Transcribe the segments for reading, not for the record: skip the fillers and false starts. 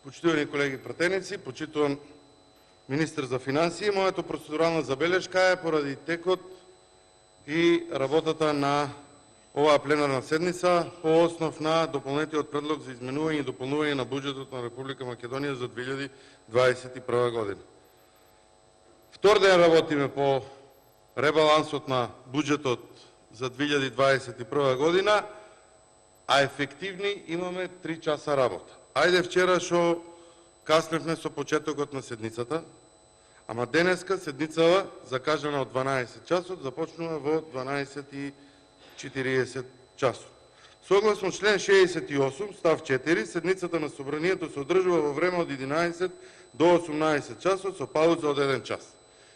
Почитувани колеги пратеници, почитуван министр за финансии, мојата процедурална забелешка е поради текот и работата на оваа пленарна седница по основ на дополнетиот предлог за изменување и дополнување на буџетот на Република Македонија за 2021 година. Втор ден работиме по ребалансот на буџетот за 2021 година, а ефективни имаме 3 часа работа. Ајде вчера што касневме со почетокот на седницата, ама денеска седницава, закажана од 12 часот, започнува во 12:40 часот. Согласно член 68, став 4, седницата на собранието се одржува во време од 11 до 18 часот со пауза од 1 час.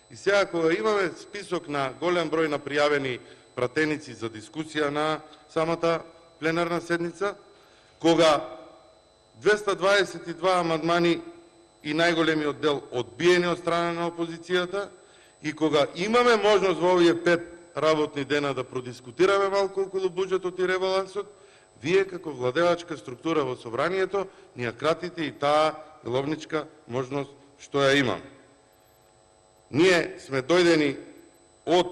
И сега, кога имаме список на голем број на пријавени пратеници за дискусија на самата пленарна седница, кога 222 амандмани и најголемиот дел одбиени од страна на опозицијата и кога имаме можност во овие 5 работни дена да продискутираме малку околу буџетот и ребалансот, вие како владеачка структура во собранието ни ја кратите и таа деловничка можност што ја имаме. Ние сме дојдени од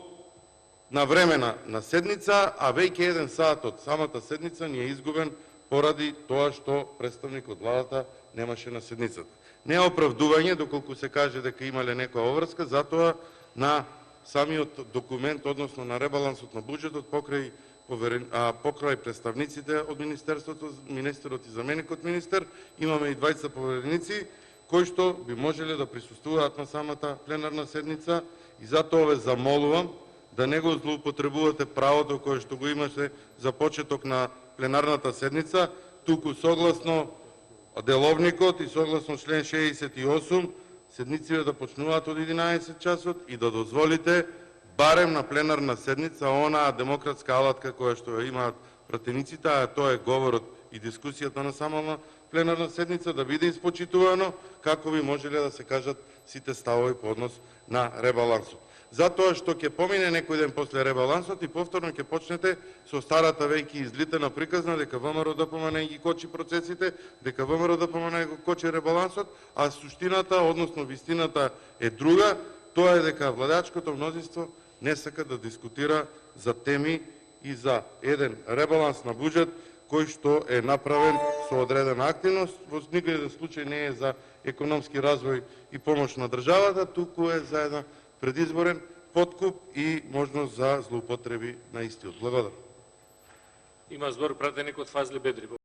на времена на седница, а веќе 1 сат од самата седница ни е изгубен поради тоа што представник од владата немаше на седницата. Не е оправдување, доколку се каже дека имале некоја обврска, затоа на самиот документ, односно на ребалансот на буџетот, покрај представниците од Министерството, министерот и заменикот министер, имаме и двајца повереници, кои што би можеле да присуствуваат на самата пленарна седница, и затоа ве замолувам да не го злоупотребувате правото кое што го имаше за почеток на пленарната седница, туку согласно деловникот и согласно член 68, седниците да почнуваат од 11 часот и да дозволите барем на пленарна седница онаа демократска алатка која што ја имаат пратениците, а тоа е говорот и дискусијата на самата пленарна седница, да биде испочитувано како би можеле да се кажат сите ставови по однос на ребалансот. Затоа што ќе помине некој ден после ребалансот и повторно ќе почнете со старата веќе излитена приказна дека ВМРО ДПМН ги кочи процесите, дека ВМРО ДПМН го кочи ребалансот, а суштината, односно вистината е друга, тоа е дека владеачкото мнозинство не сака да дискутира за теми и за еден ребаланс на буџет кој што е направен со одредена активност, во никој случај не е за економски развој и помош на државата, туку е за една предизборен подкуп и можност за злоупотреби на истиот. Благодарам. Има збор пратеникот Фазли Бедри.